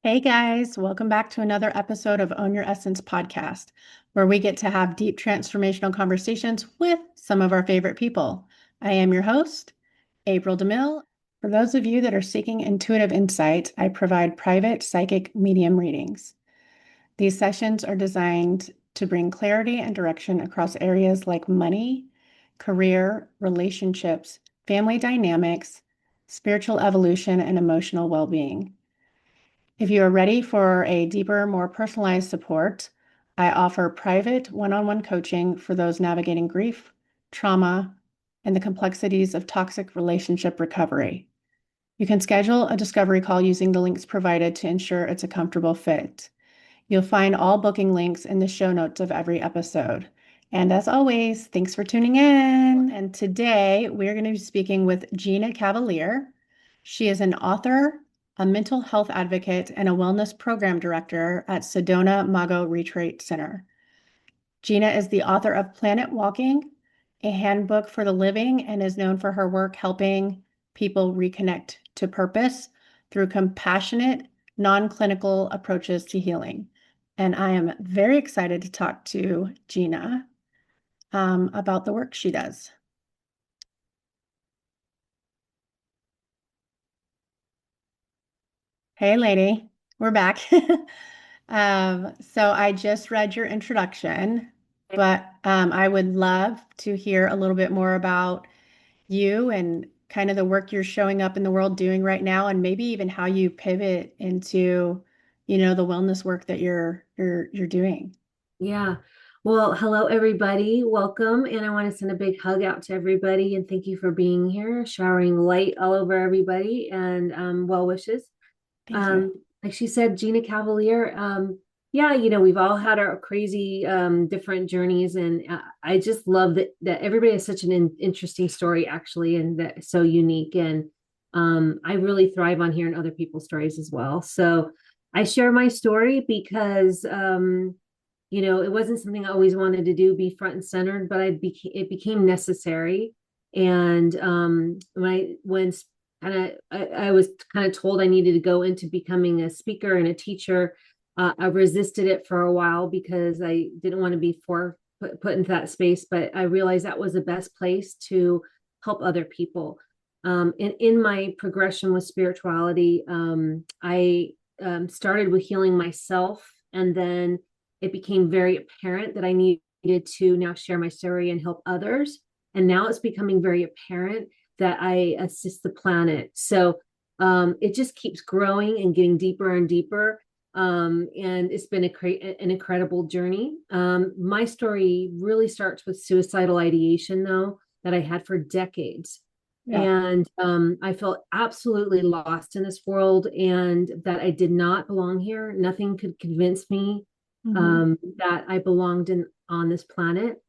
Hey guys, welcome back to another episode of Own Your Essence podcast, where we get to have deep transformational conversations with some of our favorite people. I am your host, April DeMille. For those of you that are seeking intuitive insight, I provide private psychic medium readings. These sessions are designed to bring clarity and direction across areas like money, career, relationships, family dynamics, spiritual evolution, and emotional well-being. If you are ready for a deeper, more personalized support, I offer private one-on-one coaching for those navigating grief, trauma, and the complexities of toxic relationship recovery. You can schedule a discovery call using the links provided to ensure it's a comfortable fit. You'll find all booking links in the show notes of every episode. And as always, thanks for tuning in. And today we're going to be speaking with Gina Cavalier. She is an author, a mental health advocate, and a wellness program director at Sedona Mago Retreat Center. Gina is the author of Planet Walking, a handbook for the living, and is known for her work helping people reconnect to purpose through compassionate, non-clinical approaches to healing. And I am very excited to talk to Gina about the work she does. Hey, lady, we're back. So I just read your introduction, but I would love to hear a little bit more about you and kind of the work you're showing up in the world doing right now, and maybe even how you pivot into, the wellness work that you're doing. Yeah. Well, hello, everybody. Welcome. And I want to send a big hug out to everybody and thank you for being here, showering light all over everybody and well wishes. Thank you. Like she said, Gina Cavalier. Yeah, we've all had our crazy different journeys, and I just love that everybody has such an interesting story, actually, and that so unique. And I really thrive on hearing other people's stories as well. So I share my story because it wasn't something I always wanted to do, be front and centered, but it became necessary. And I was kind of told I needed to go into becoming a speaker and a teacher. I resisted it for a while because I didn't want to be put into that space, but I realized that was the best place to help other people. And in my progression with spirituality, I started with healing myself, and then it became very apparent that I needed to now share my story and help others. And now it's becoming very apparent that I assist the planet. So it just keeps growing and getting deeper and deeper. And it's been an incredible journey. My story really starts with suicidal ideation, though, that I had for decades. Yeah. And I felt absolutely lost in this world and that I did not belong here. Nothing could convince me Hmm. that I belonged on this planet.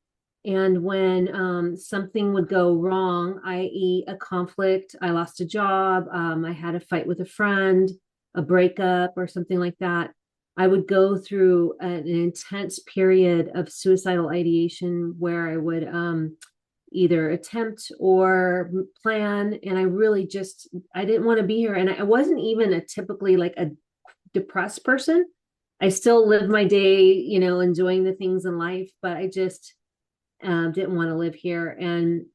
And when something would go wrong, i.e., a conflict, I lost a job, I had a fight with a friend, a breakup, or something like that, I would go through an intense period of suicidal ideation where I would either attempt or plan. And I didn't want to be here. And I wasn't even a typically like a depressed person. I still live my day, enjoying the things in life, but I just didn't want to live here. And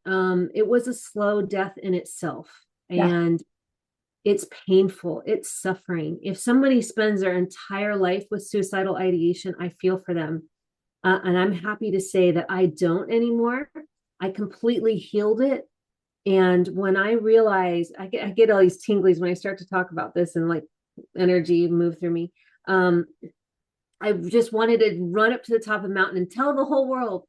it was a slow death in itself. Yeah. And it's painful, it's suffering. If somebody spends their entire life with suicidal ideation, I feel for them. And I'm happy to say that I don't anymore. I completely healed it. And when I realize, I get all these tinglies when I start to talk about this and like energy move through me. I just wanted to run up to the top of the mountain and tell the whole world,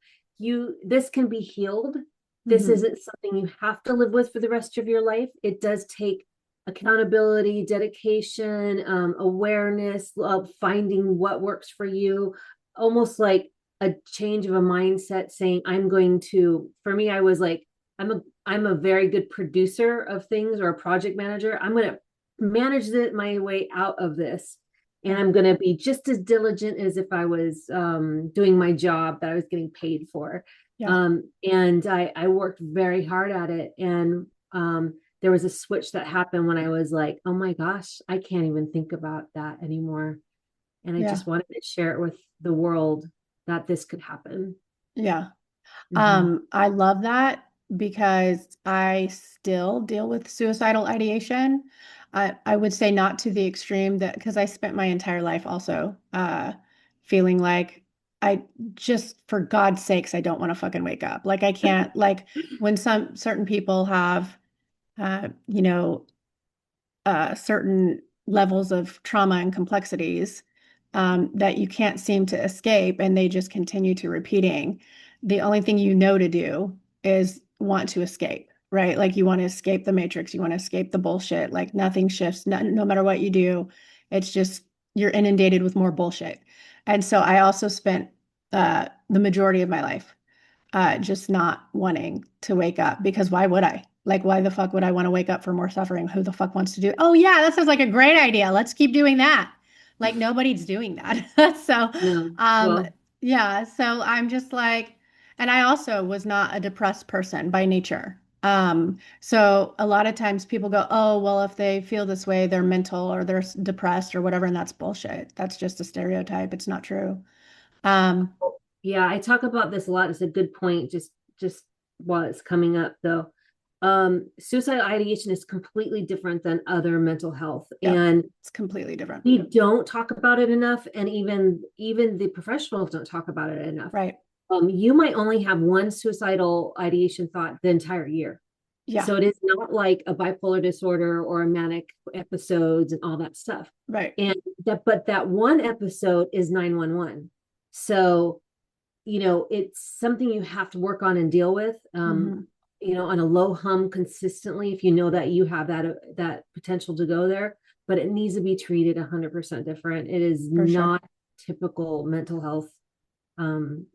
this can be healed. This Hmm. isn't something you have to live with for the rest of your life. It does take accountability, dedication, awareness of finding what works for you, almost like a change of a mindset saying, for me, I was like, I'm a very good producer of things or a project manager. I'm going to manage my way out of this, and Yeah. I'm going to be just as diligent as if I was doing my job that I was getting paid for. Yeah. And I worked very hard at it. And there was a switch that happened when I was like, oh my gosh, I can't even think about that anymore. And I Yeah. just wanted to share it with the world that this could happen. Yeah. Mm-hmm. I love that because I still deal with suicidal ideation. I would say not to the extreme that because I spent my entire life also feeling like I just for God's sakes, I don't want to fucking wake up. Like I can't like when some certain people have you know, certain levels of trauma and complexities that you can't seem to escape, and they just continue to repeating. The only thing you know to do is want to escape, right? Like you want to escape the matrix, you want to escape the bullshit. Like nothing shifts, no matter what you do. It's just you're inundated with more bullshit. And so I also spent the majority of my life just not wanting to wake up because why would I? Like, why the fuck would I want to wake up for more suffering? Who the fuck wants to do? Oh, yeah, that sounds like a great idea. Let's keep doing that. Like, nobody's doing that. So, No, um, well, yeah, so I'm just like, and I also was not a depressed person by nature. So a lot of times people go, oh, well, if they feel this way, they're mental or they're depressed or whatever, and that's bullshit. That's just a stereotype. It's not true. Um, yeah, I talk about this a lot. It's a good point. Just while it's coming up though. Suicidal ideation is completely different than other mental health. yep, And it's completely different. we don't talk about it enough. And even the professionals don't talk about it enough. Right. You might only have one suicidal ideation thought the entire year. Yeah. So it is not like a bipolar disorder or a manic episodes and all that stuff. Right. And but that one episode is 911. So, it's something you have to work on and deal with, Hmm. on a low hum consistently, if you know that you have that potential to go there, but it needs to be treated 100% different. It is For sure. not typical mental health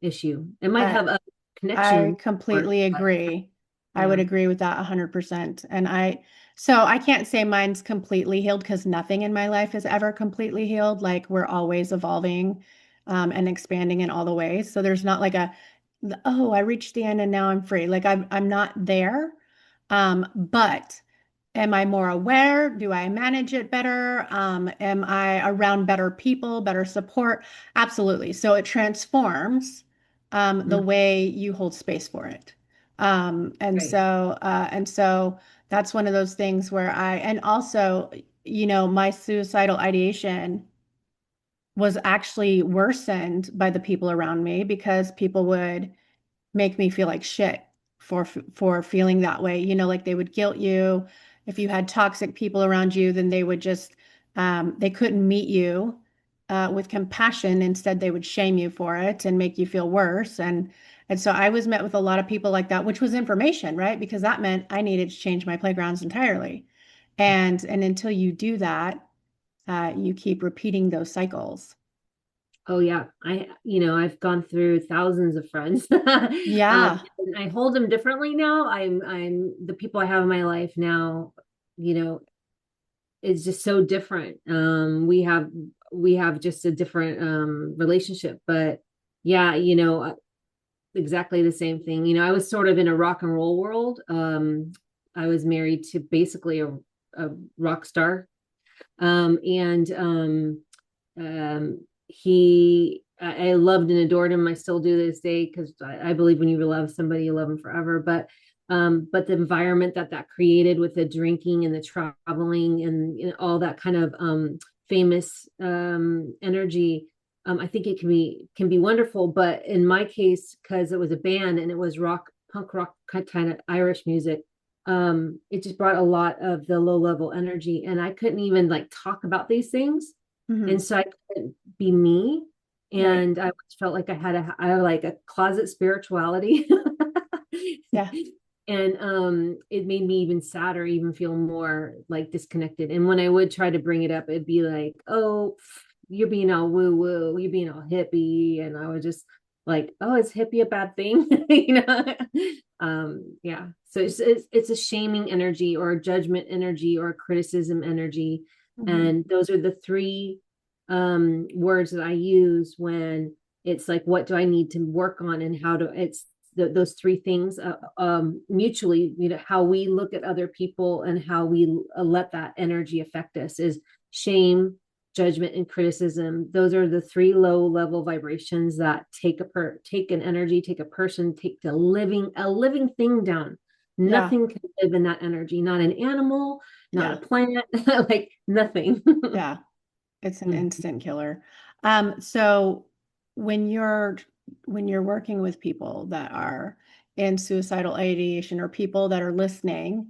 issue. It might I have a I connection part, completely but agree. I would yeah. agree with that 100%. So I can't say mine's completely healed because nothing in my life is ever completely healed. Like we're always evolving, and expanding in all the ways. So there's not like oh, I reached the end and now I'm free. Like I'm not there. But am I more aware? Do I manage it better? Am I around better people, better support? Absolutely. So it transforms the Mm, way you hold space for it. right. And so that's one of those things where and also, my suicidal ideation was actually worsened by the people around me because people would make me feel like shit for feeling that way. Like they would guilt you. If you had toxic people around you, then they would just they couldn't meet you with compassion. Instead, they would shame you for it and make you feel worse. And so I was met with a lot of people like that, which was information, right? Because that meant I needed to change my playgrounds entirely. And until you do that, you keep repeating those cycles. Oh yeah, I've gone through thousands of friends. Yeah, And I hold them differently now. I'm the people I have in my life now, you know, it's just so different. We have just a different relationship, but yeah, exactly the same thing. I was sort of in a rock and roll world. I was married to basically a rock star. And I loved and adored him. I still do this day because I believe when you love somebody, you love them forever. But the environment that created with the drinking and the traveling and all that kind of famous energy, I think it can be wonderful. But in my case, because it was a band and it was punk rock kind of Irish music, it just brought a lot of the low level energy, and I couldn't even like talk about these things, and hmm, so I couldn't be me, right. and I felt like I had like a closet spirituality. Yeah. And it made me even sadder, even feel more like disconnected. And when I would try to bring it up, it'd be like, oh, you're being all woo woo, you're being all hippie, and I was just like, oh, is hippie a bad thing? Yeah, so it's a shaming energy or a judgment energy or a criticism energy, Hmm. and those are the three words that I use when it's like, what do I need to work on, and how do it's those three things mutually, how we look at other people and how we let that energy affect us is shame, judgment, and criticism. Those are the three low level vibrations that take an energy, take a person, take a living thing down. Yeah. Nothing can live in that energy, not an animal, not a Yeah. plant, like nothing. Yeah. It's an Mm. instant killer. So when you're working with people that are in suicidal ideation or people that are listening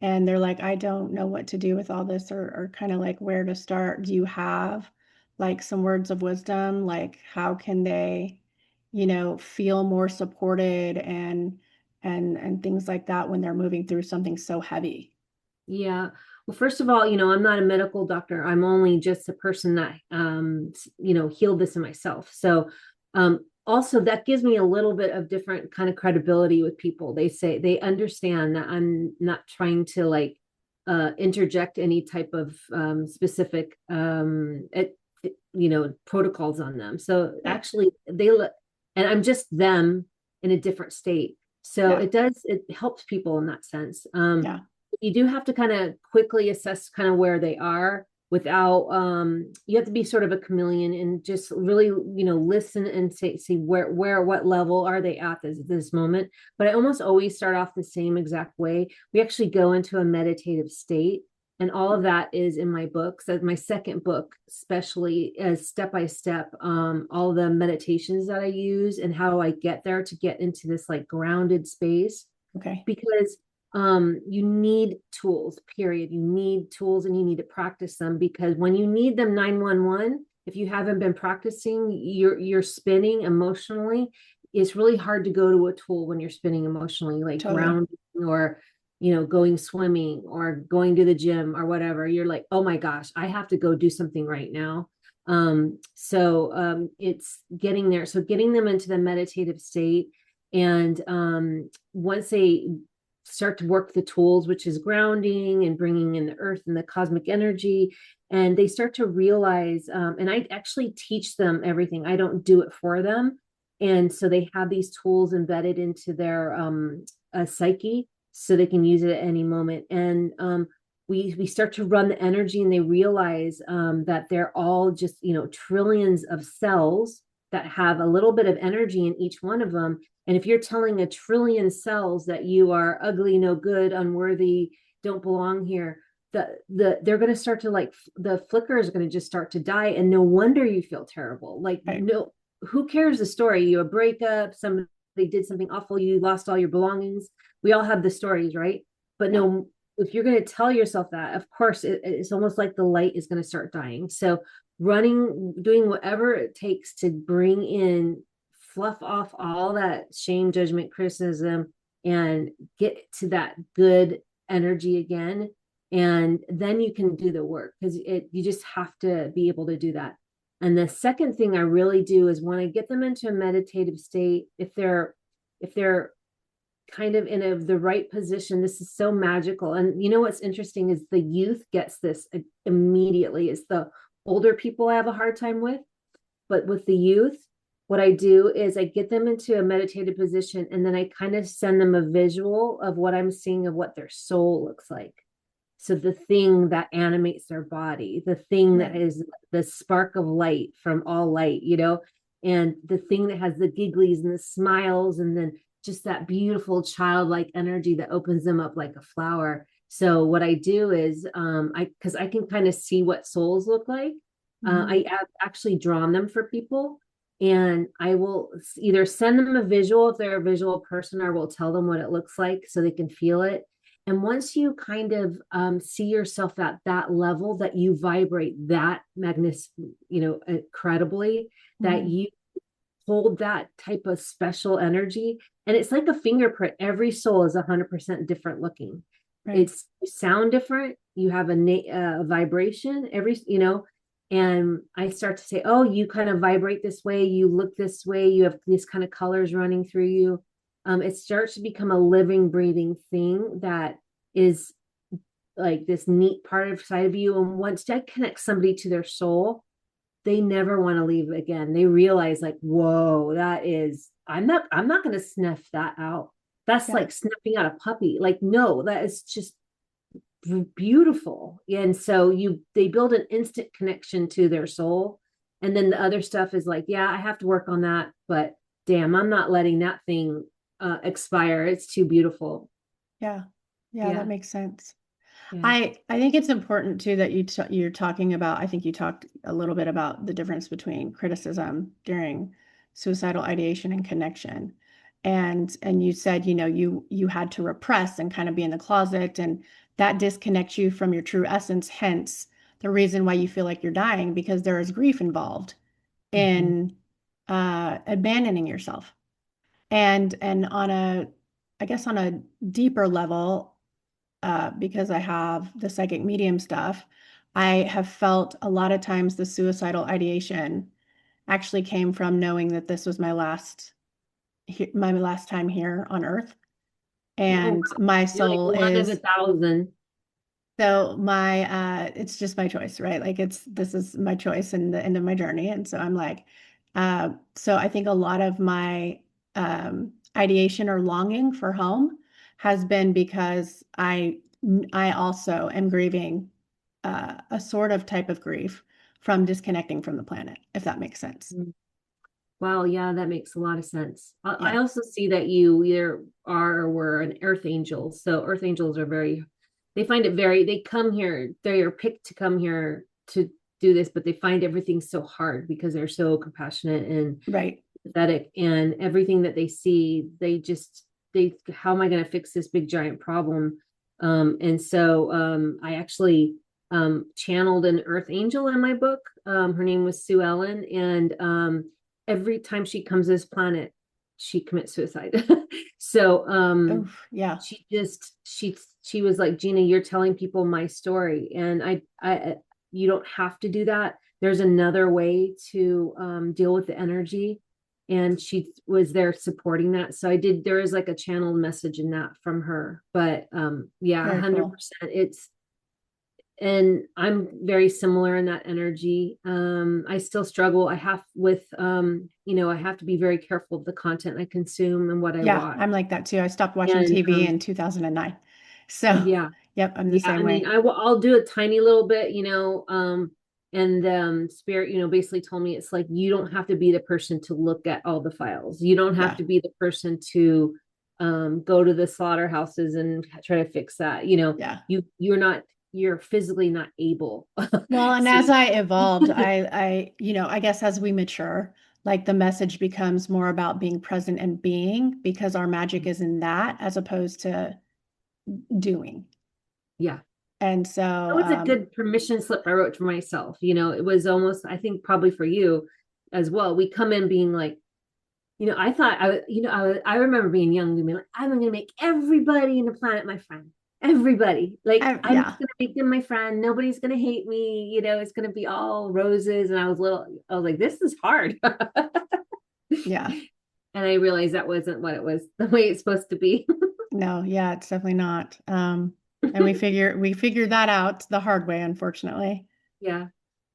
and they're like, I don't know what to do with all this or kind of like where to start, do you have like some words of wisdom? Like how can they, feel more supported and things like that when they're moving through something so heavy? Yeah. Well, first of all, I'm not a medical doctor. I'm only just a person that, healed this in myself. So, also that gives me a little bit of different kind of credibility with people. They understand that I'm not trying to like, interject any type of, specific, protocols on them. So Right. actually and I'm just them in a different state. So Yeah. it helps people in that sense. Yeah. You do have to kind of quickly assess kind of where they are without you have to be sort of a chameleon and just really listen and see where what level are they at this moment. But I almost always start off the same exact way. We actually go into a meditative state, and all of that is in my books. That's my second book, especially as step by step, all the meditations that I use and how I get there to get into this like grounded space. Okay. Because you need tools, period. You need tools and you need to practice them, because when you need them 911, if you haven't been practicing, you're spinning emotionally. It's really hard to go to a tool when you're spinning emotionally, like Totally. grounding or going swimming or going to the gym or whatever. You're like, oh my gosh, I have to go do something right now. So it's getting there. So getting them into the meditative state, and once they start to work the tools, which is grounding and bringing in the earth and the cosmic energy, and they start to realize, and I actually teach them everything. I don't do it for them. And so they have these tools embedded into their psyche, so they can use it at any moment. And we start to run the energy, and they realize that they're all just trillions of cells that have a little bit of energy in each one of them. And if you're telling a trillion cells that you are ugly, no good, unworthy, don't belong here, they're going to start to like, the flicker is going to just start to die. And no wonder you feel terrible. Like, Right. no, who cares the story? You a breakup, somebody did something awful, you lost all your belongings. We all have the stories, right? But Yeah. no, if you're going to tell yourself that, of course, it's almost like the light is going to start dying. So doing whatever it takes to bring in, fluff off all that shame, judgment, criticism, and get to that good energy again. And then you can do the work, because you just have to be able to do that. And the second thing I really do is when I get them into a meditative state, if they're kind of in the right position, this is so magical. And what's interesting is the youth gets this immediately. It's the older people I have a hard time with, but with the youth, what I do is I get them into a meditative position, and then I kind of send them a visual of what I'm seeing of what their soul looks like. So the thing that animates their body, the thing that Right. is the spark of light from all light, and the thing that has the gigglies and the smiles, and then just that beautiful childlike energy that opens them up like a flower. So what I do is, because I can kind of see what souls look like, Mhm. I have actually drawn them for people, and I will either send them a visual if they're a visual person, or will tell them what it looks like so they can feel it. And once you kind of see yourself at that level, that you vibrate that incredibly, that Mhm. you hold that type of special energy, and it's like a fingerprint. Every soul is 100% different looking. Right. It's, you sound different. You have a vibration and I start to say, oh, you kind of vibrate this way. You look this way. You have these kind of colors running through you. It starts to become a living, breathing thing that is like this neat part of side of you. And once that connects somebody to their soul, they never want to leave again. They realize like, whoa, that is I'm not going to sniff that out. That's Yeah. like sniffing out a puppy. Like, no, that is just beautiful. And so they build an instant connection to their soul. And then the other stuff is like, yeah, I have to work on that, but damn, I'm not letting that thing expire. It's too beautiful. Yeah. Yeah, that Yeah. makes sense. Yeah. I think it's important too that you're talking about, I think you talked a little bit about the difference between criticism during suicidal ideation and connection. And you said, you had to repress and kind of be in the closet, and that disconnects you from your true essence, hence the reason why you feel like you're dying, because there is grief involved Mhm. in abandoning yourself. And I guess on a deeper level, because I have the psychic medium stuff, I have felt a lot of times the suicidal ideation actually came from knowing that this was my last time here on Earth, Oh, and wow. my You're like soul one of a is thousand. so my it's just my choice, right? Like this is my choice and the end of my journey. And so I'm like, so I think a lot of my ideation or longing for home has been because I also am grieving a sort of type of grief from disconnecting from the planet, if that makes sense. Wow, yeah, that makes a lot of sense. I Yeah, also see that you either are or were an earth angel. So earth angels are they find it they come here, they are picked to come here to do this, but they find everything so hard because they're so compassionate and right. pathetic, and everything that they see, how am I going to fix this big giant problem? And so I actually channeled an earth angel in my book. Her name was Sue Ellen, and every time she comes to this planet, she commits suicide. So Oh, yeah, she was like, Gina, you're telling people my story, and I you don't have to do that. There's another way to deal with the energy, and she was there supporting that. So there is like a channeled message in that from her. But yeah, very cool. 100%. And I'm very similar in that energy. I still struggle. I have to be very careful of the content I consume and what I Yeah, watch. I'm like that too. I stopped watching And TV in 2009. So, yeah, yep, I'm the yeah. same I mean, way. I'll do a tiny little bit, and Spirit, basically told me it's like you don't have to be the person to look at all the files. You don't have Yeah, to be the person to go to the slaughterhouses and try to fix that. yeah. You're physically not able. Well, and So as I evolved, I guess as we mature, like the message becomes more about being present and being, because our magic is in that as opposed to doing. yeah, And that so, was a good permission slip I wrote for myself. It was almost, I think probably for you as well. We come in being like, I thought I remember being young and being like, I'm going to make everybody in the planet my friend. Everybody. Like, I'm yeah, just going to make them my friend. Nobody's going to hate me. It's going to be all roses. And I was like, this is hard. yeah. And I realized that wasn't what it was, the way it's supposed to be. No, yeah, it's definitely not. And we figure that out the hard way, unfortunately. Yeah.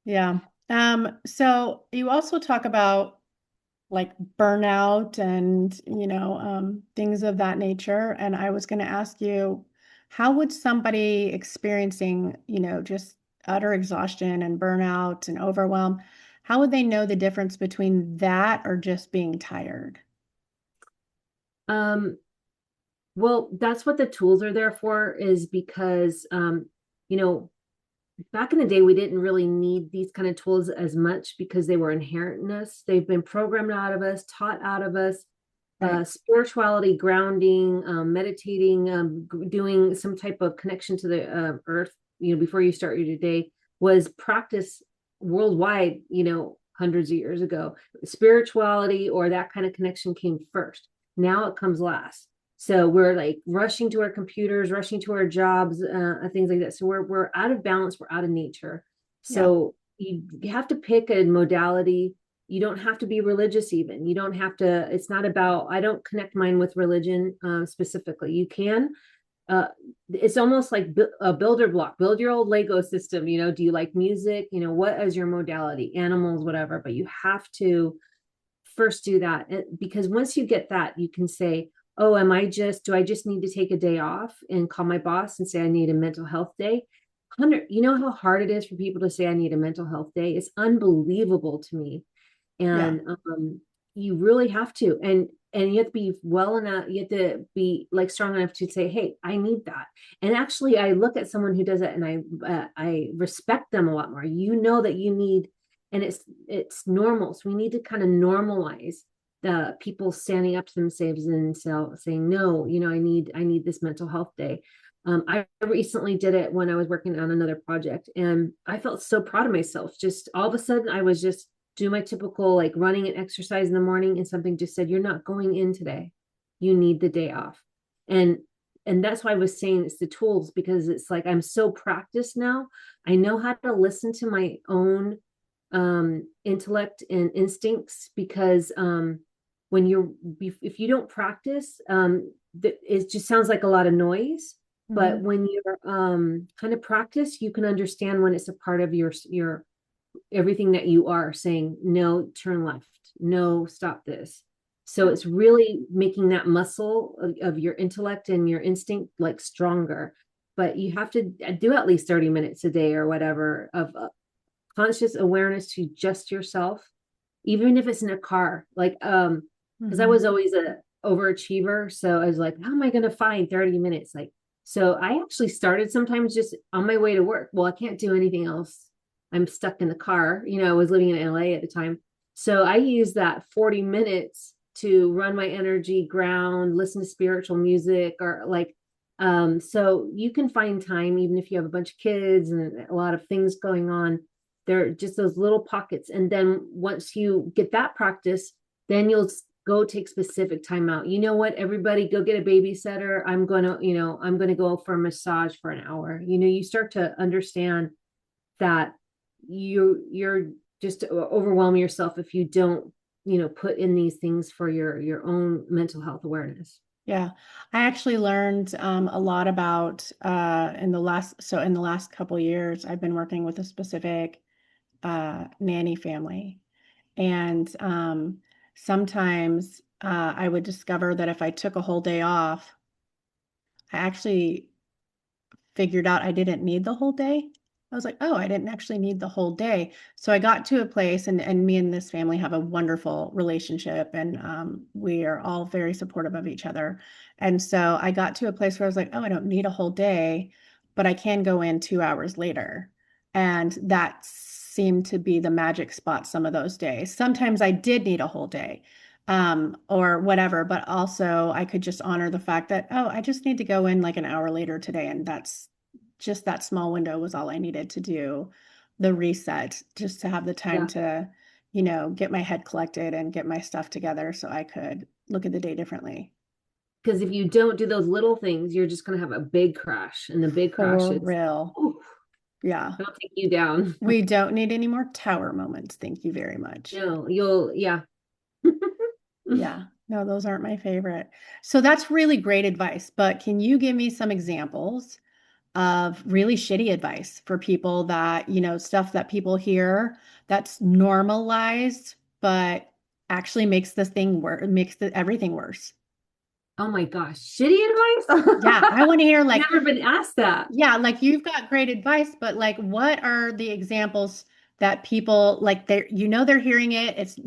Yeah. So you also talk about like burnout and things of that nature. And I was going to ask you, how would somebody experiencing just utter exhaustion and burnout and overwhelm, how would they know the difference between that or just being tired? Um, well, that's what the tools are there for, is because, you know, back in the day, we didn't really need these kind of tools as much because they were inherent in us. They've been programmed out of us, taught out of us. Right. Spirituality, grounding, meditating, doing some type of connection to the earth, before you start your day, was practice worldwide, hundreds of years ago. Spirituality or that kind of connection came first. Now it comes last. So we're like rushing to our computers, rushing to our jobs, things like that. So we're out of balance. We're out of nature. Yeah. So you have to pick a modality. You don't have to be religious even. You don't have to, it's not about, I don't connect mine with religion specifically. You can. It's almost like a builder block. Build your old Lego system. Do you like music? What is your modality? Animals, whatever. But you have to first do that. Because once you get that, you can say, oh, do I just need to take a day off and call my boss and say I need a mental health day? You know how hard it is for people to say I need a mental health day? It's unbelievable to me. Yeah. And you really have to. And you have to be well enough, you have to be like strong enough to say, hey, I need that. And actually, I look at someone who does it and I respect them a lot more. You know that you need, and it's normal. So we need to kind of normalize the people standing up to themselves and saying, no, you know, I need this mental health day. I recently did it when I was working on another project, and I felt so proud of myself. Just all of a sudden, I was just do my typical like running and exercise in the morning, and something just said, you're not going in today. You need the day off. And that's why I was saying it's the tools, because it's like I'm so practiced now. I know how to listen to my own intellect and instincts, because when if you don't practice, it just sounds like a lot of noise. But when you're kind of practice, you can understand when it's a part of your everything that you are saying, no, turn left, no, stop this. So it's really making that muscle of your intellect and your instinct like stronger. But you have to do at least 30 minutes a day or whatever of conscious awareness to just yourself, even if it's in a car. Like because I was always a overachiever, so I was like, how am I going to find 30 minutes? Like, so I actually started sometimes just on my way to work. Well, I can't do anything else. I'm stuck in the car. You know, I was living in LA at the time. So I used that 40 minutes to run my energy, ground, listen to spiritual music, or like, so you can find time, even if you have a bunch of kids and a lot of things going on. There are just those little pockets. And then once you get that practice, then you'll go take specific time out. You know what, everybody go get a babysitter. I'm going to go for a massage for an hour. You know, you start to understand that you're just overwhelm yourself if you don't, you know, put in these things for your own mental health awareness. Yeah, I actually learned a lot about in the last couple of years, I've been working with a specific nanny family, and sometimes I would discover that if I took a whole day off, I actually figured out I didn't need the whole day. I was like, oh, I didn't actually need the whole day. So I got to a place, and me and this family have a wonderful relationship, and we are all very supportive of each other. And so I got to a place where I was like, oh, I don't need a whole day, but I can go in 2 hours later. And that seemed to be the magic spot some of those days. Sometimes I did need a whole day, or whatever, but also I could just honor the fact that, oh, I just need to go in like an hour later today. And that's just that small window was all I needed to do the reset, just to have the time Yeah. to, you know, get my head collected and get my stuff together so I could look at the day differently. Because if you don't do those little things, you're just going to have a big crash, and the big crash For is, real. ooh, Yeah. it'll take you down. We don't need any more tower moments. Thank you very much. No, yeah. Yeah. No, those aren't my favorite. So that's really great advice, but can you give me some examples of really shitty advice for people that, you know, stuff that people hear that's normalized, but actually makes this thing worse, everything worse? Oh my gosh, shitty advice. Yeah, I want to hear like, Never been asked that. yeah, like you've got great advice, but like, what are the examples that people like they're hearing it. It's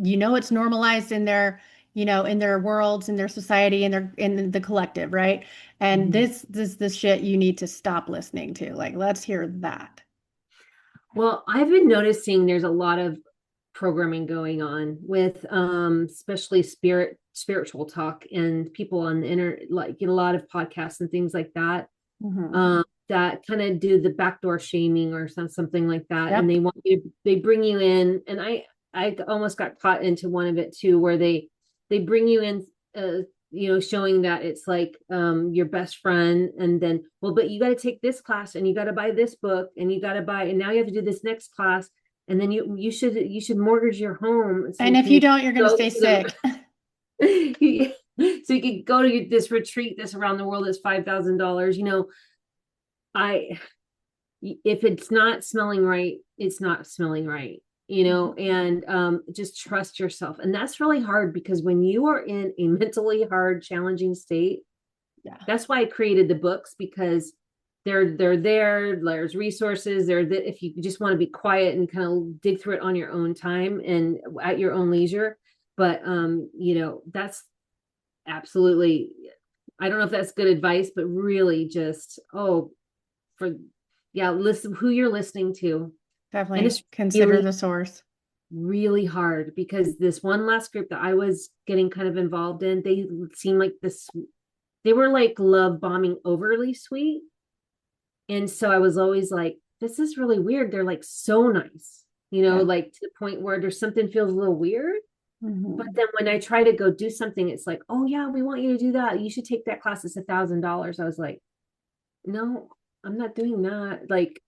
normalized in their, in their worlds, in their society, in the collective, right? And Mhm. this shit you need to stop listening to. Like, let's hear that. Well, I've been noticing there's a lot of programming going on with especially spiritual talk, and people on the internet, like get a lot of podcasts and things like that, Hmm. that kind of do the backdoor shaming or something like that. And Yep. they bring you in, and I almost got caught into one of it too, where they bring you in, showing that it's like your best friend, and then, well, but you got to take this class, and you got to buy this book, and you got to buy, and now you have to do this next class, and then you should mortgage your home so And you if you can don't, you're going to go stay to sick. the so you can go to this retreat, this around the world, is $5,000. I if it's not smelling right, it's not smelling right. and just trust yourself. And that's really hard because when you are in a mentally hard, challenging state, Yeah. that's why I created the books, because there's resources there that if you just want to be quiet and kind of dig through it on your own time and at your own leisure. But that's absolutely, I don't know if that's good advice, but really just listen who you're listening to. And Definitely it's consider really, the source. really hard, because this one last group that I was getting kind of involved in, they seemed like they were like love bombing overly sweet. And so I was always like, this is really weird. They're like so nice, Yeah. like to the point where there's something feels a little weird. But Mhm. then when I try to go do something, it's like, oh yeah, we want you to do that. You should take that class. It's $1,000. I was like, no, I'm not doing that. Like,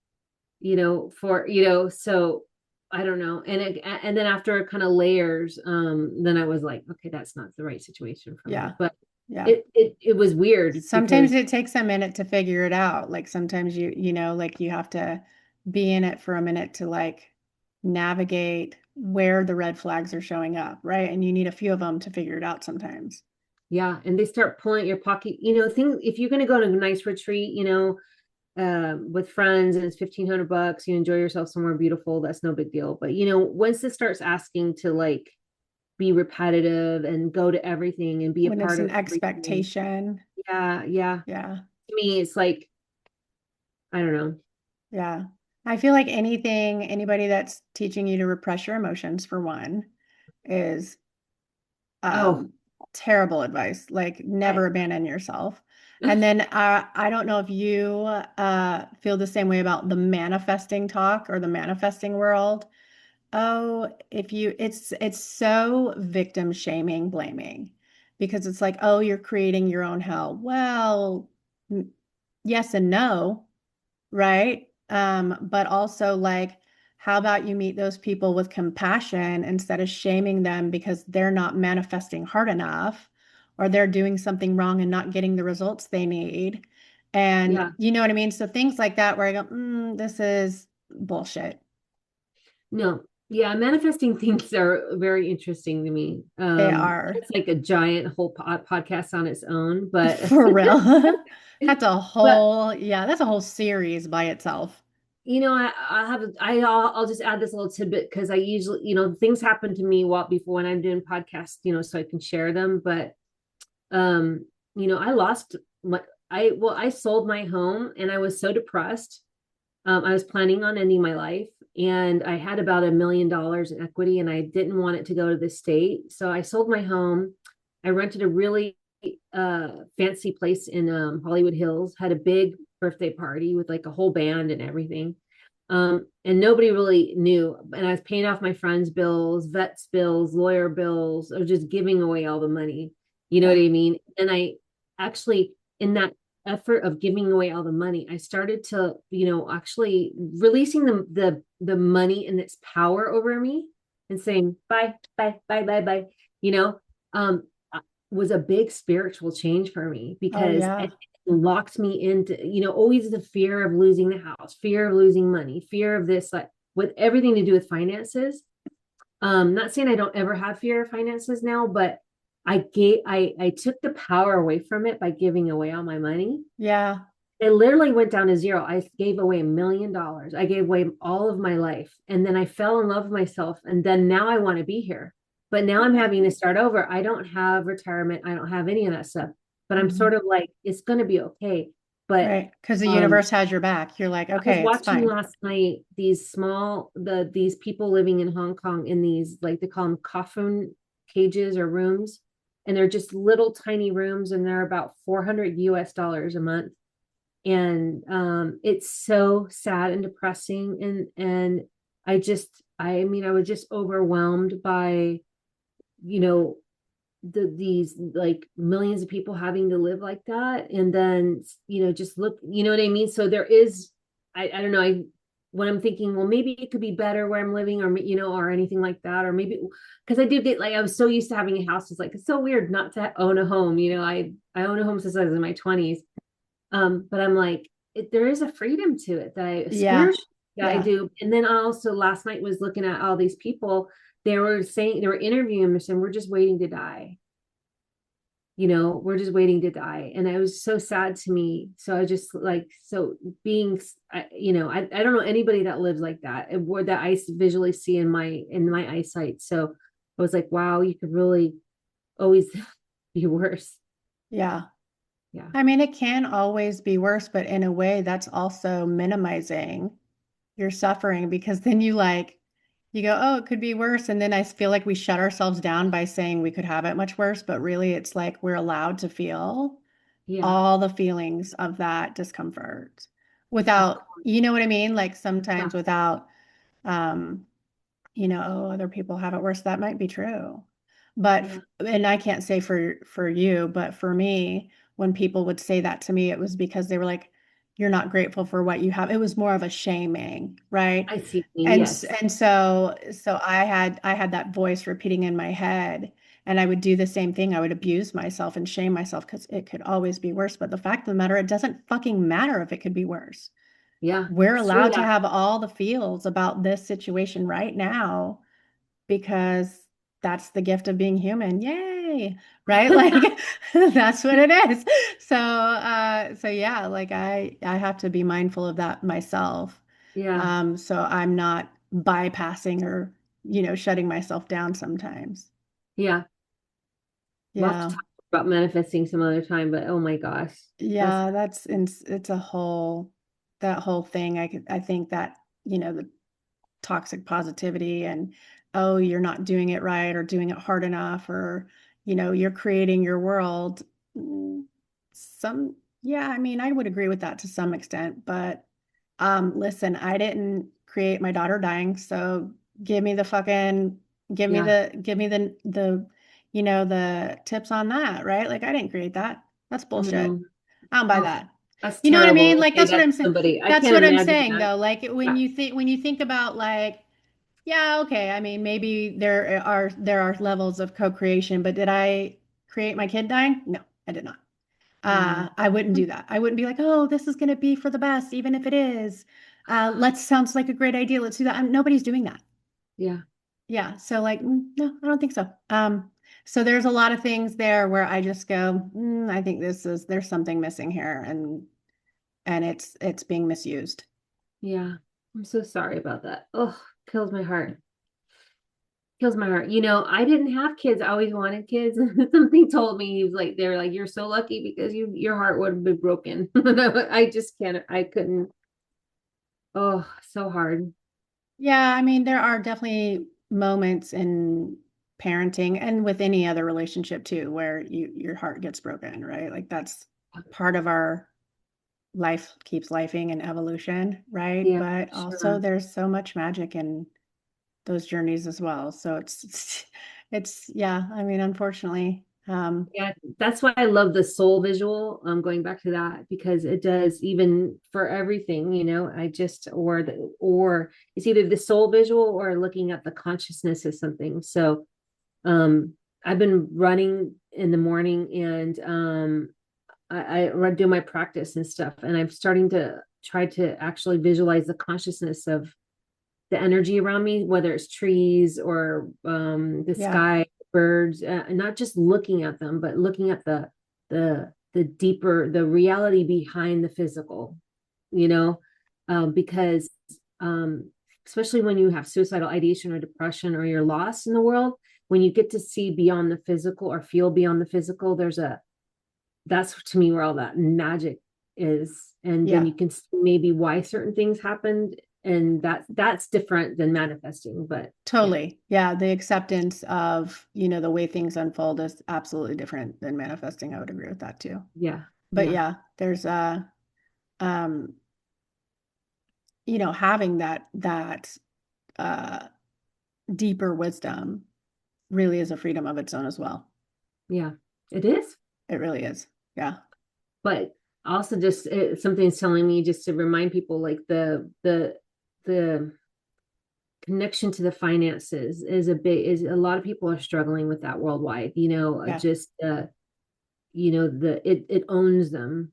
so I don't know. And then after kind of layers, then I was like, okay, that's not the right situation for me. Yeah. But Yeah. it was weird Sometimes because it takes a minute to figure it out. Like sometimes like you have to be in it for a minute to like navigate where the red flags are showing up, right? And you need a few of them to figure it out sometimes. yeah, and they start pulling at your pocket, things. If you're going to go to a nice retreat, with friends and it's $1,500, you enjoy yourself somewhere beautiful, that's no big deal. But once it starts asking to like be repetitive and go to everything and be a When it's part an of everything, expectation. yeah, Yeah. to me it's like, I don't know. Yeah. I feel like anybody that's teaching you to repress your emotions for one is Oh, um terrible advice. Like I, never abandon yourself. And then I don't know if you feel the same way about the manifesting talk or the manifesting world. Oh, it's so victim shaming, blaming, because it's like, oh, you're creating your own hell. Well, yes and no, right? But also like, how about you meet those people with compassion instead of shaming them because they're not manifesting hard enough or they're doing something wrong and not getting the results they need. And yeah, you know what I mean? So things like that where I go, this is bullshit. no, yeah, manifesting things are very interesting to me. They are. It's like a giant whole podcast on its own, but For real. but That's a whole series by itself. I'll just add this little tidbit because I usually, things happen to me before when I'm doing podcasts, so I can share them. But I lost I sold my home and I was so depressed. I was planning on ending my life and I had about $1 million in equity and I didn't want it to go to the state. So I sold my home. I rented a really fancy place in Hollywood Hills, had a big birthday party with like a whole band and everything. And nobody really knew. And I was paying off my friends' bills, vets' bills, lawyer bills, or just giving away all the money. You know what Yeah. I mean? And I actually, in that effort of giving away all the money, I started to, actually releasing the money and its power over me and saying bye, bye, bye, bye, bye. You know, um, was a big spiritual change for me Oh because yeah. it locked me into, always the fear of losing the house, fear of losing money, fear of this, like with everything to do with finances. Not saying I don't ever have fear of finances now, but I took the power away from it by giving away all my money. Yeah. It literally went down to zero. I gave away $1 million. I gave away all of my life. And then I fell in love with myself. And then now I want to be here. But now I'm having to start over. I don't have retirement. I don't have any of that stuff. But I'm Mhm. sort of like, it's going to be okay. But Right. Because the um, universe has your back. You're like, I was okay, it's watching fine. last night these people living in Hong Kong in these, like they call them coffin cages or rooms. And they're just little tiny rooms and they're about $400 a month. And it's so sad and depressing. And I was just overwhelmed by, you know, these like millions of people having to live like that. And then, just look, you know what I mean? So there is, I don't know, when I'm thinking, well, maybe it could be better where I'm living, or or anything like that, or maybe because I did get, like, I was so used to having a house. It's like, it's so weird not to own a home. I own a home since I was in my 20s. But I'm like, there is a freedom to it that I Yeah. spiritually Yeah, I Yeah. do. And then I also last night was looking at all these people. They were saying they were interviewing us and we're just waiting to die. We're just waiting to die. And it was so sad to me. So I just like, so being, I don't know anybody that lives like that, or that I visually see in my eyesight. So I was like, wow, you could really always be worse. Yeah. Yeah. I mean, it can always be worse, but in a way that's also minimizing your suffering because then you go, oh, it could be worse. And then I feel like we shut ourselves down by saying we could have it much worse. But really, it's like we're allowed to feel Yeah. all the feelings of that discomfort Of without, course. you know what I mean? Like Yeah. sometimes without, um, oh, other people have it worse. That might be true. But, Yeah. and I can't say for you, but for me, when people would say that to me, it was because they were like, you're not grateful for what you have. It was more of a shaming, right? I see. And Yes. so I had that voice repeating in my head, and I would do the same thing. I would abuse myself and shame myself because it could always be worse. But the fact of the matter, it doesn't fucking matter if it could be worse. Yeah. We're It's true. allowed to Yeah. have all the feels about this situation right now because that's the gift of being human. Yay. Right? Like that's what it is. So yeah, like I have to be mindful of that myself. Yeah. So I'm not bypassing or, shutting myself down sometimes. Yeah. We'll have to Yeah. talk about manifesting some other time, but oh my gosh. That's Yeah, it's that whole thing. I think that, the toxic positivity and, oh, you're not doing it right or doing it hard enough or, you're creating your world. Mm, yeah, I mean, I would agree with that to some extent, but listen, I didn't create my daughter dying, so give me the fucking yeah. give me the tips on that, right? Like I didn't create that. That's bullshit. No. I don't buy Oh, that. that's You know what I terrible mean? to Like say that's what that I'm to saying. somebody. I That's can't what I'm imagine saying that. though. Like Yeah. when you think about like, yeah, okay, I mean maybe there are levels of co-creation, but did I create my kid dying? No, I did not. No. I wouldn't do that. I wouldn't be like, oh, this is going to be for the best, even if it is. Let's sounds like a great idea. Let's do that. Nobody's doing that. Yeah. Yeah. So like, no, I don't think so. So there's a lot of things there where I just go, I think there's something missing here and it's being misused. Yeah. I'm so sorry about that. Oh, kills my heart. Kills my heart. I didn't have kids. I always wanted kids. Something told me he was like, they're like, you're so lucky because your heart would have been broken. I just can't, I couldn't. Oh, so hard. Yeah, I mean, there are definitely moments in parenting and with any other relationship too, where your heart gets broken, right? Like that's part of our life keeps lifing and evolution, right? Yeah, But also sure. there's so much magic in those journeys as well. So it's yeah, I mean, unfortunately, Yeah, that's why I love the soul visual. Going back to that because it does even for everything, I just or it's either the soul visual or looking at the consciousness of something. So I've been running in the morning and I do my practice and stuff, and I'm starting to try to actually visualize the consciousness of the energy around me, whether it's trees or the yeah, sky, birds, and not just looking at them, but looking at the deeper, the reality behind the physical, you know, because um, especially when you have suicidal ideation or depression or you're lost in the world, when you get to see beyond the physical or feel beyond the physical, that's to me where all that magic is, and then yeah, you can see maybe why certain things happened, and that's different than manifesting, but yeah. totally. Yeah, the acceptance of, the way things unfold is absolutely different than manifesting. I would agree with that too. Yeah. But Yeah. yeah, there's um, having that uh deeper wisdom really is a freedom of its own as well. Yeah, it is. It really is. Yeah. But also just something's telling me just to remind people like the connection to the finances is a lot of people are struggling with that worldwide, Yeah. just it owns them,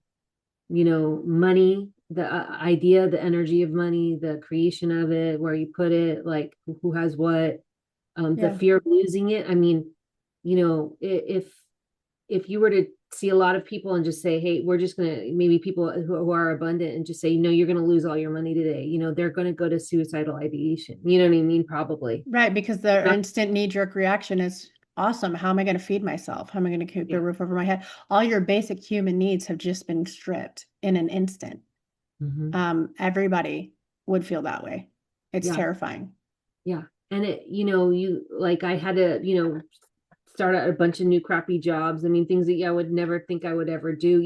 money, idea, the energy of money, the creation of it, where you put it, like who has what, the Yeah. fear of losing it. I mean, if you were to see a lot of people and just say, hey, we're just going to, maybe people who are abundant, and just say, you're going to lose all your money today, they're going to go to suicidal ideation. You know what I mean? Probably. Right, because their instant knee-jerk reaction is awesome. How am I going to feed myself? How am I going to keep a Yeah. roof over my head? All your basic human needs have just been stripped in an instant. Everybody would feel that way. It's Yeah. terrifying. Yeah. And I had to, start out a bunch of new crappy jobs. I mean, things that I would never think I would ever do.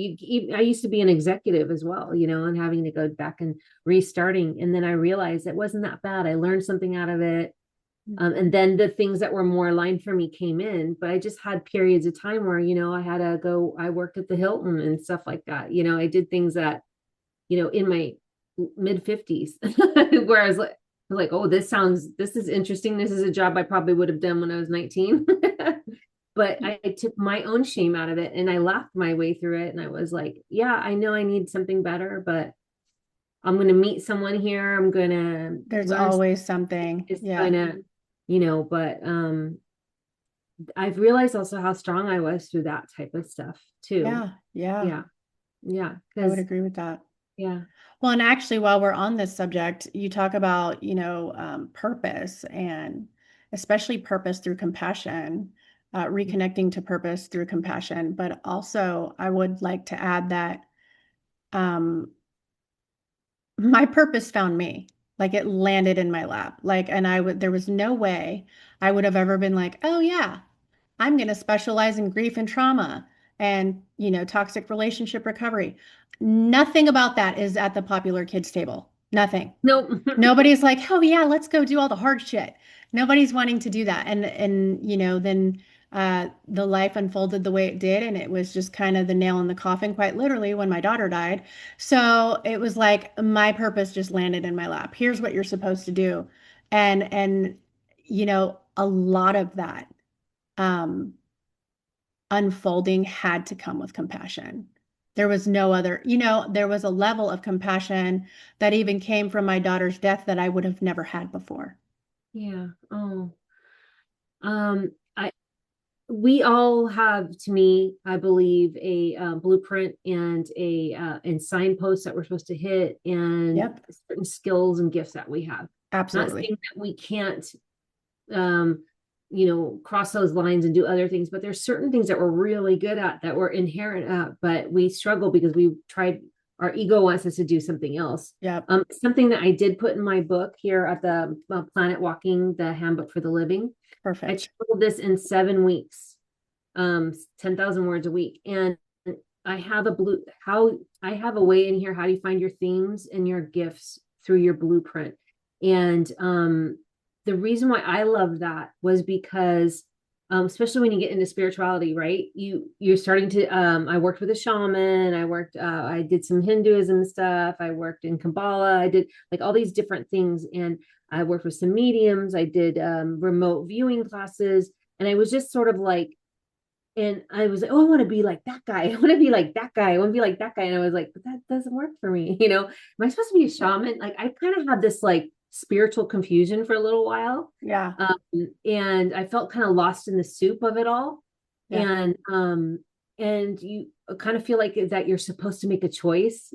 I used to be an executive as well, and having to go back and restarting. And then I realized it wasn't that bad. I learned something out of it. And then the things that were more aligned for me came in, but I just had periods of time where, I had to go, I worked at the Hilton and stuff like that. I did things that, in my mid 50s, where I was like, oh, this is interesting. This is a job I probably would have done when I was 19. But I took my own shame out of it and I laughed my way through it. And I was like, yeah, I know I need something better, but I'm going to meet someone here. I'm going to There's learn. always something. It's Yeah. going to, but I've realized also how strong I was through that type of stuff too. Yeah. Yeah. Yeah. Yeah. I would agree with that. Yeah. Well, and actually, while we're on this subject, you talk about, purpose, and especially purpose through compassion, reconnecting to purpose through compassion. But also, I would like to add that um, my purpose found me. Like, it landed in my lap. Like, and there was no way I would have ever been like, oh yeah, I'm going to specialize in grief and trauma and, toxic relationship recovery. Nothing about that is at the popular kids table. Nothing. Nope. Nobody's like, oh yeah, let's go do all the hard shit. Nobody's wanting to do that. Then the life unfolded the way it did, and it was just kind of the nail in the coffin, quite literally, when my daughter died. So it was like my purpose just landed in my lap. Here's what you're supposed to do. And a lot of that um unfolding had to come with compassion. There was no other, there was a level of compassion that even came from my daughter's death that I would have never had before. Yeah. Oh. I we all have, to me, I believe, a blueprint and and signposts that we're supposed to hit, and Yep, certain skills and gifts that we have. Not absolutely. saying that we can't, cross those lines and do other things, but there's certain things that we're really good at, that we're inherent at, but we struggle because we tried. Our ego wants us to do something else. Yep, Something that I did put in my book here at the Planet Walking, the Handbook for the Living. I perfect. traveled this in 7 weeks, 10,000 words a week. And I have I have a way in here. How do you find your themes and your gifts through your blueprint? And the reason why I love that was because, especially when you get into spirituality, right? You're starting to, I worked with a shaman. I did some Hinduism stuff. I worked in Kabbalah. I did like all these different things. And I worked with some mediums. I did remote viewing classes. And I was just sort of like, and I was like, oh, I want to be like that guy. I want to be like that guy. I want to be like that guy. And I was like, but that doesn't work for me. Am I supposed to be a shaman? Like, I kind of had this like spiritual confusion for a little while. Yeah, And I felt kind of lost in the soup of it all. yeah, And you kind of feel like that you're supposed to make a choice,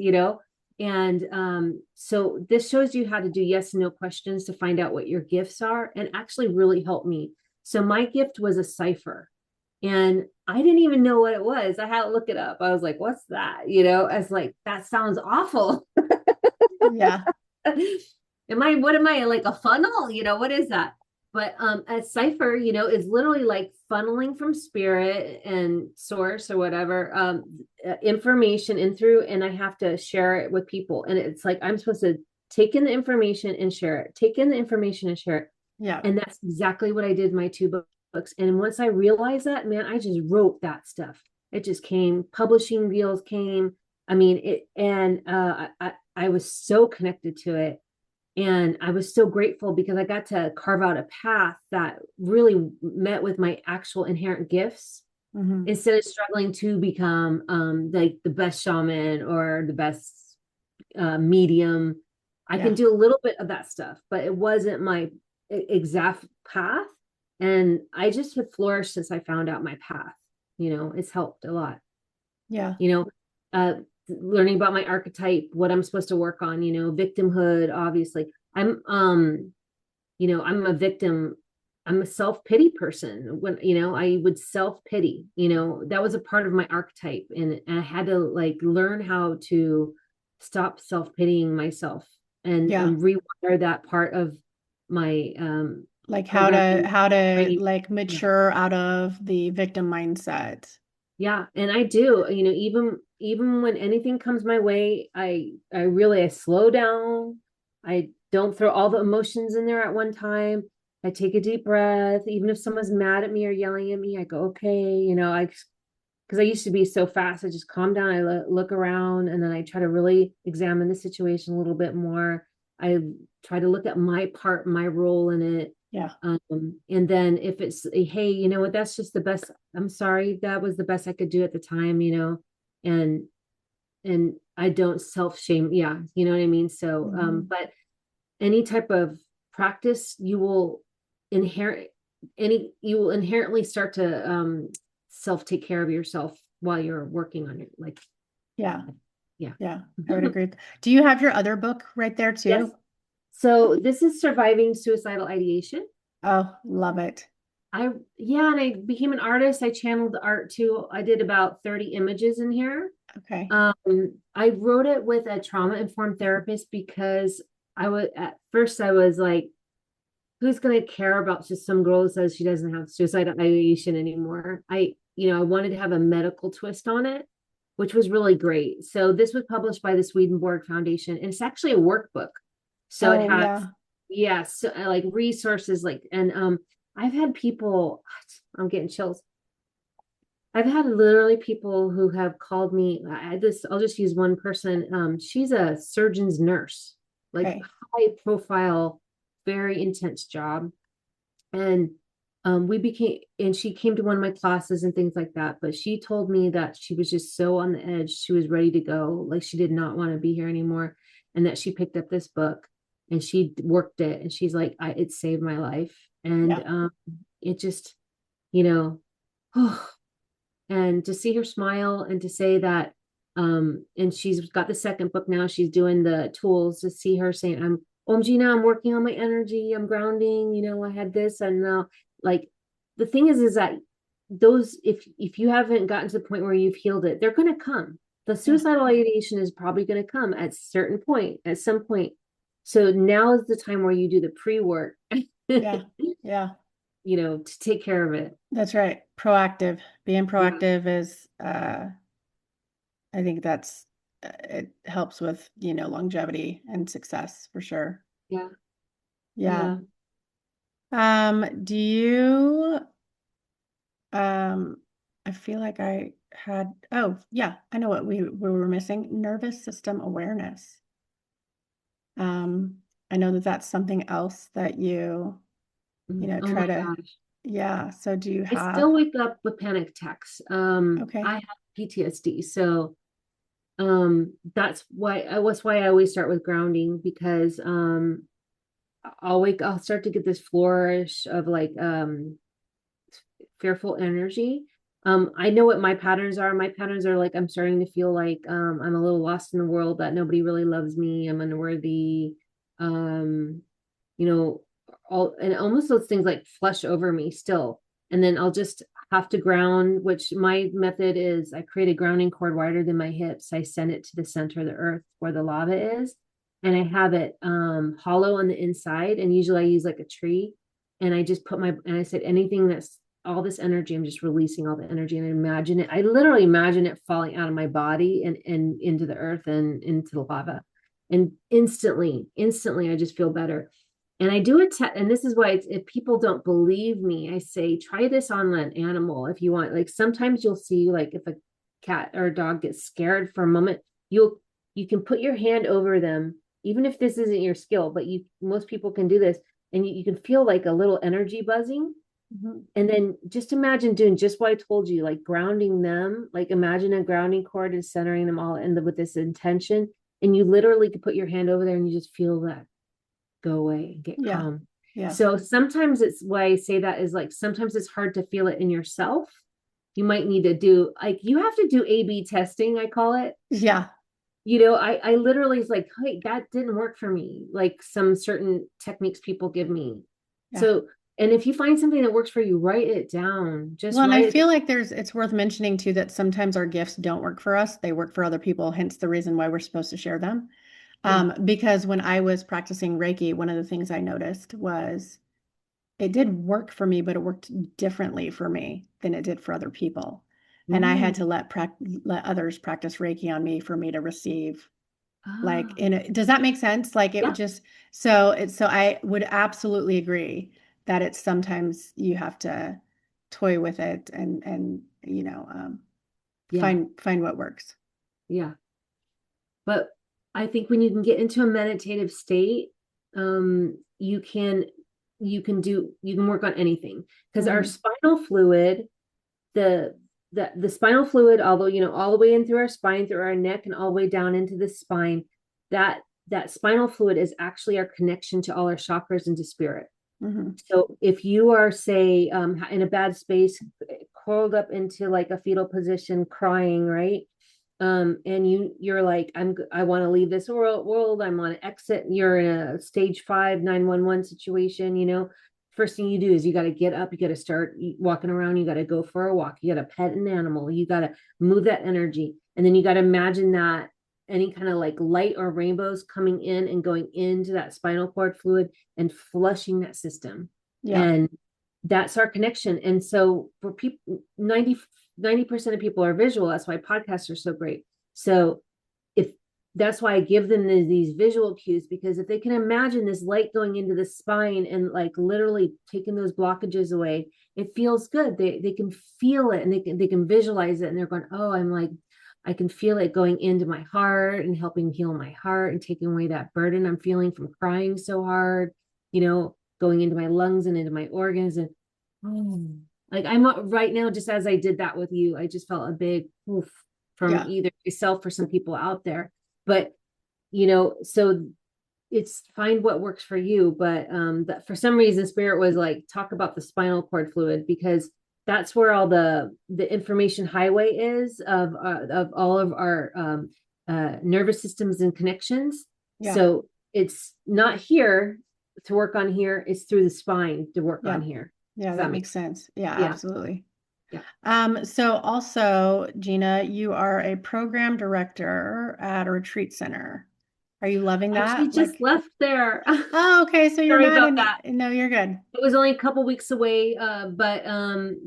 And so this shows you how to do yes and no questions to find out what your gifts are, and actually really helped me. So my gift was a cipher. And I didn't even know what it was. I had to look it up. I was like, what's that? I was like, that sounds awful. yeah, What am I, like a funnel? What is that? But a cipher, is literally like funneling from spirit and source or whatever, information in through, and I have to share it with people. And it's like, I'm supposed to take in the information and share it, take in the information and share it. yeah. And that's exactly what I did in my two books. And once I realized that, man, I just wrote that stuff. It just came. Publishing deals came. I mean, I was so connected to it. And I was so grateful because I got to carve out a path that really met with my actual inherent gifts, instead of struggling to become like the best shaman or the best medium. I can Yeah. do a little bit of that stuff, but it wasn't my exact path. And I just have flourished since I found out my path. It's helped a lot. Yeah. You know, learning about my archetype, what I'm supposed to work on, victimhood, obviously. I'm a victim. I'm a self-pity person. When, I would self-pity, that was a part of my archetype. And I had to like learn how to stop self-pitying myself and Yeah. rewire that part of my Like programming how to training. like Yeah. mature out of the victim mindset. Yeah, and I do, even when anything comes my way, I slow down. I don't throw all the emotions in there at one time. I take a deep breath. Even if someone's mad at me or yelling at me, I go, okay, because I used to be so fast. I just calm down. I look around, and then I try to really examine the situation a little bit more. I try to look at my part, my role in it. Yeah. And then if it's, hey, you know what, that's just the best. I'm sorry, that was the best I could do at the time, and I don't self-shame. Yeah, you know what I mean? So, but any type of practice, you will inherently start to self take care of yourself while you're working on it. Like, Yeah. yeah. Yeah. I would agree. Do you have your other book right there Yes. too? So this is Surviving Suicidal Ideation. Oh, love it. Yeah, and I became an artist. I channeled the art too. I did about 30 images in here. Okay. I wrote it with a trauma-informed therapist because at first I was like, who's going to care about just some girl who says she doesn't have suicidal ideation anymore? I wanted to have a medical twist on it, which was really great. So this was published by the Swedenborg Foundation, and it's actually a workbook. So it Oh, has, yeah. yes, like resources, and I've had people, I'm getting chills. I've had literally people who have called me. I'll just use one person. She's a surgeon's nurse, like Okay. high profile, very intense job. And she came to one of my classes and things like that. But she told me that she was just so on the edge. She was ready to go. Like she did not want to be here anymore. And that she picked up this book and she worked it. And she's like, it saved my life. And Yeah. it just, you know, oh, and to see her smile and to say that, and she's got the second book now, she's doing the tools, to see her saying, Gina, I'm working on my energy, I'm grounding, I had this, and now, like, the thing is that those, if you haven't gotten to the point where you've healed it, they're going to come. The Yeah. suicidal ideation is probably going to come at some point. So now is the time where you do the pre-work, Yeah. Yeah. to take care of it. That's right. Proactive. Being Yeah. proactive is, I think it helps with, longevity and success for sure. Yeah. Yeah. Yeah. Do you, I feel like oh, yeah, I know what we were missing, nervous system awareness. I know that that's something else that Oh try my to, gosh. yeah. So do you I have, still wake up with panic attacks. I okay. have PTSD. So that's why I always start with grounding, because I'll start to get this flourish of like fearful energy. I know what my patterns are. My patterns are like, I'm starting to feel like I'm a little lost in the world, that nobody really loves me, I'm unworthy. Um, you know, and almost those things like flush over me still. And then I'll just have to ground, which my method is, I create a grounding cord wider than my hips. I send it to the center of the earth where the lava is. And I have it hollow on the inside. And usually I use like a tree. And I just and I said, anything that's all this energy, I'm just releasing all the energy, and I literally imagine it falling out of my body and into the earth and into the lava. And instantly, I just feel better. And I do it, and this is why if people don't believe me, I say, try this on an animal if you want. Like sometimes you'll see, like if a cat or a dog gets scared for a moment, you can put your hand over them, even if this isn't your skill, but most people can do this, and you can feel like a little energy buzzing. Mhm. And then just imagine doing just what I told you, like grounding them, like imagine a grounding cord and centering them all with this intention. and you literally could put your hand over there and you just feel that go away and get Yeah. calm. Yeah. So sometimes it's why I say that is like, sometimes it's hard to feel it in yourself. You might need to do, like, you have to do A/B testing, I call it. Yeah. I literally is like, hey, that didn't work for me. Like some certain techniques people give me. Yeah. So, and if you find something that works for you, write it down. Just Well, and I write it. feel like it's worth mentioning too that sometimes our gifts don't work for us. They work for other people, hence the reason why we're supposed to share them. Yeah. Because when I was practicing Reiki, one of the things I noticed was it did work for me, but it worked differently for me than it did for other people. And I had Mm. to let others practice Reiki on me for me to receive like Ah, in it. Does that make sense? Like it would yeah. just so I would absolutely agree that it's sometimes you have to toy with it and Yeah. find what works. Yeah. But I think when you can get into a meditative state, you can you can work on anything, because our Hmm. spinal fluid, the the spinal fluid, although all the way in through our spine, through our neck, and all the way down into the spine, that that spinal fluid is actually our connection to all our chakras and to spirit. Hmm. So if you are, say, in a bad space, curled up into like a fetal position, crying, right? And you're like, I want to leave this world. I want to exit. You're in a stage 5 911 situation. First thing you do is you got to get up. You got to start walking around. You got to go for a walk. You got to pet an animal. You got to move that energy, and then you got to imagine that any kind of like light or rainbows coming in and going into that spinal cord fluid and flushing that system. Yeah. And that's our connection. And so for people, 90% of people are visual. That's why podcasts are so great. So if that's why I give them these visual cues, because if they can imagine this light going into the spine and like literally taking those blockages away, it feels good. They can feel it, and they can visualize it, and they're going, oh, I can feel it going into my heart and helping heal my heart and taking away that burden I'm feeling from crying so hard, going into my lungs and into my organs. And oh, like I'm right now, just as I did that with you, I just felt a big oof from Yeah. either myself or some people out there. But so it's find what works for you. But that for some reason spirit was like, talk about the spinal cord fluid, because that's where all the information highway is of all of our nervous systems and connections. Yeah. So it's not here to work on here, it's through the spine to work on Yeah. here. Yeah, Does that that make makes sense. Yeah, Yeah. absolutely. Yeah. So also, Gina, you are a program director at a retreat center. Are you loving I actually that? just left there. Oh, okay. So you're Sorry not about in, that. no, you're good. It was only a couple weeks away, but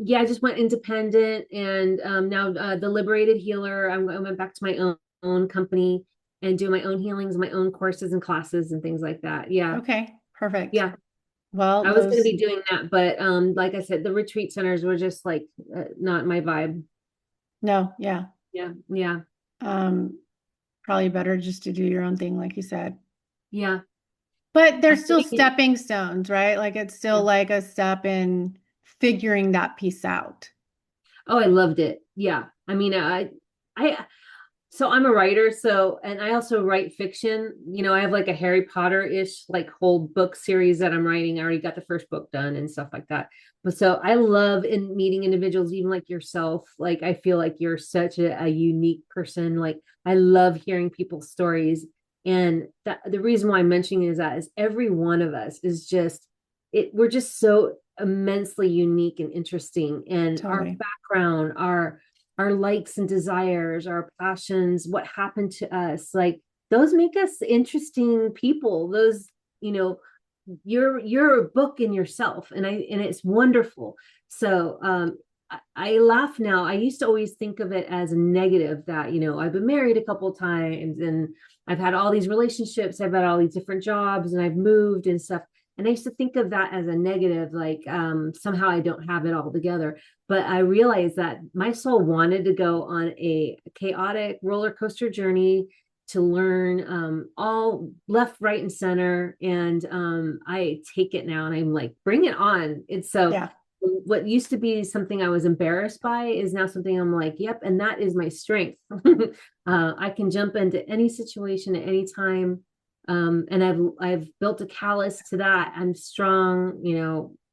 yeah, I just went independent, and now the Liberated Healer. I went back to my own company and do my own healings, my own courses and classes and things like that. Yeah, Okay, perfect. yeah. Well, I was going to those, be doing that, but like I said, the retreat centers were just like not my vibe. no, yeah. Yeah, yeah, Um, Probably better just to do your own thing, like you said. yeah. But they're I'm still doing it. stepping stones, right? Like it's still Yeah. like a step in figuring that piece out. Oh, I loved it. Yeah. I mean, I so I'm a writer, and I also write fiction. I have like a Harry Potter-ish like whole book series that I'm writing. I already got the first book done and stuff like that. But so I love in meeting individuals, even like yourself. Like I feel like you're such a unique person. Like I love hearing people's stories. And that the reason why I'm mentioning is every one of us is just we're just so immensely unique and interesting. And our Totally. background, our likes and desires, our passions, what happened to us, like those make us interesting people. Those, you know, you're a book in yourself, and it's wonderful. So I laugh now. I used to always think of it as a negative that, I've been married a couple of times, and I've had all these relationships, I've had all these different jobs, and I've moved and stuff. And I used to think of that as a negative, like somehow I don't have it all together. But I realized that my soul wanted to go on a chaotic roller coaster journey to learn all left, right, and center. And I take it now, and I'm like, bring it on. It's so Yeah. what used to be something I was embarrassed by is now something I'm like, yep, and that is my strength. I can jump into any situation at any time. And I've built a callus to that. I'm strong,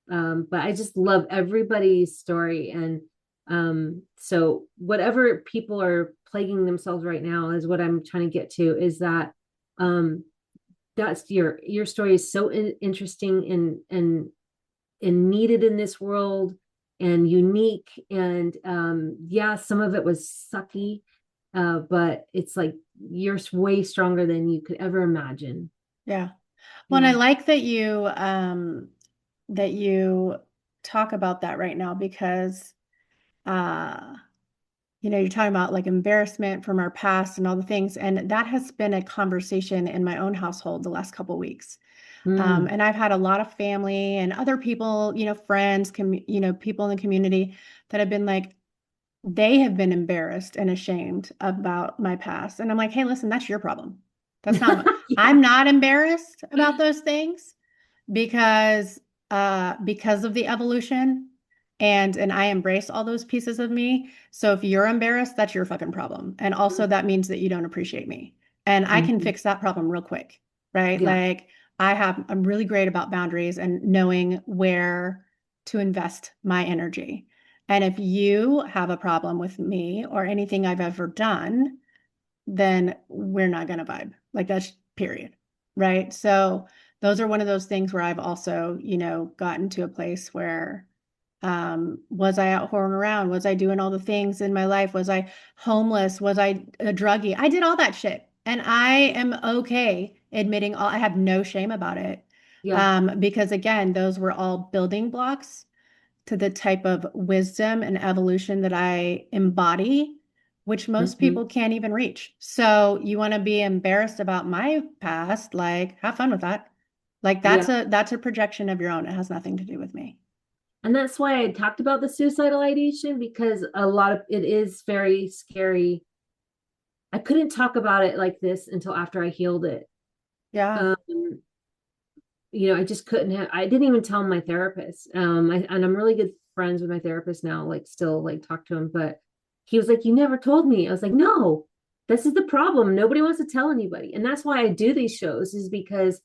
but I just love everybody's story. And so whatever people are plaguing themselves right now is what I'm trying to get to, is that that's your story is so interesting and needed in this world and unique. And yeah, some of it was sucky, but it's like you're way stronger than you could ever imagine. Yeah. Well, and I Yeah. like that you talk about that right now because uh you're talking about like embarrassment from our past and all the things, and that has been a conversation in my own household the last couple of weeks. Mm. And I've had a lot of family and other people, friends, people in the community that have been like, they have been embarrassed and ashamed about my past. And I'm like, hey, listen, that's your problem. That's not, Yeah. I'm not embarrassed about those things because because of the evolution and I embrace all those pieces of me. So if you're embarrassed, that's your fucking problem. And also that means that you don't appreciate me. And I can Mhm. fix that problem real quick, right? Yeah. Like I'm really great about boundaries and knowing where to invest my energy. And if you have a problem with me or anything I've ever done, then we're not going to vibe. Like that's period. Right. So those are one of those things where I've also, gotten to a place where was I out whoring around? Was I doing all the things in my life? Was I homeless? Was I a druggie? I did all that shit. And I am okay admitting I have no shame about it. Yeah. Because again, those were all building blocks to the type of wisdom and evolution that I embody, which most Mhm. people can't even reach. So you want to be embarrassed about my past, like have fun with that. Like Yeah. that's a projection of your own. It has nothing to do with me. And that's why I talked about the suicidal ideation, because a lot of it is very scary. I couldn't talk about it like this until after I healed it. Yeah. Um, I just couldn't have, I didn't even tell my therapist. And I'm really good friends with my therapist now, like still like talk to him, but he was like, you never told me. I was like, no, this is the problem. Nobody wants to tell anybody. And that's why I do these shows, is because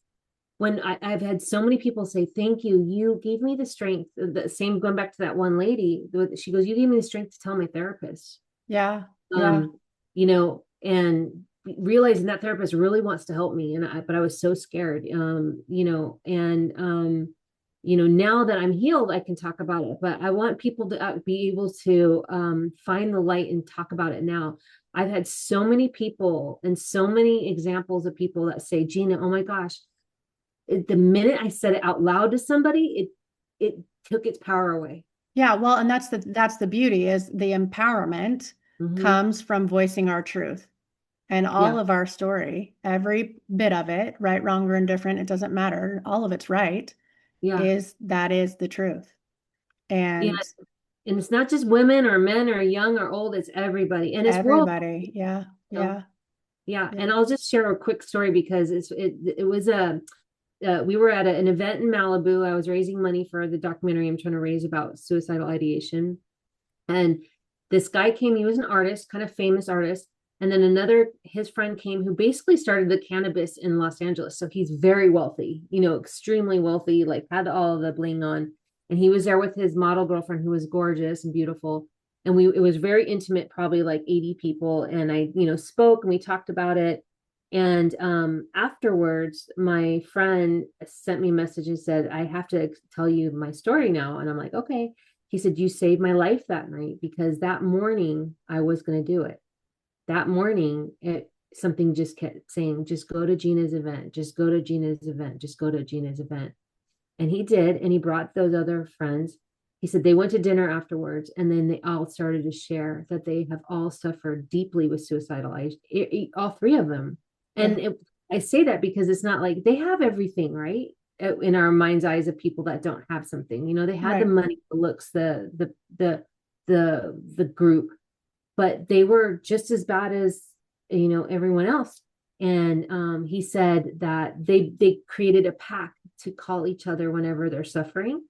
when I've had so many people say, thank you, you gave me the strength. The same, going back to that one lady, she goes, you gave me the strength to tell my therapist. Yeah. Yeah. um and realizing that therapist really wants to help me, but I was so scared, now that I'm healed, I can talk about it, but I want people to be able to find the light and talk about it now. I've had so many people and so many examples of people that say, Gina, oh my gosh, the minute I said it out loud to somebody, it took its power away. Yeah. Well, and that's the beauty is the empowerment Hmm. comes from voicing our truth. And all Yeah. of our story, every bit of it, right, wrong, or indifferent, it doesn't matter. All of it's right, Yeah. that is the truth. Yeah. And And it's not just women or men or young or old, it's everybody. And it's world. everybody, yeah, So, yeah, yeah. yeah. And I'll just share a quick story, because it was we were at an event in Malibu. I was raising money for the documentary I'm trying to raise about suicidal ideation. And this guy came, he was an artist, kind of famous artist. And then his friend came, who basically started the cannabis in Los Angeles. So he's very wealthy, extremely wealthy, like had all the bling on. And he was there with his model girlfriend, who was gorgeous and beautiful. And it was very intimate, probably like 80 people. And I, spoke and we talked about it. And afterwards, my friend sent me a message and said, I have to tell you my story now. And I'm like, okay. He said, you saved my life that night, because that morning I was going to do it. That morning, something just kept saying, just go to Gina's event, just go to Gina's event, just go to Gina's event. And he did. And he brought those other friends. He said they went to dinner afterwards, and then they all started to share that they have all suffered deeply with suicidal, all three of them. Yeah, And I say that because it's not like they have everything, right? In our mind's eyes of people that don't have something, they had the right. money, the looks, the group, but they were just as bad as everyone else. And he said that they created a pact to call each other whenever they're suffering.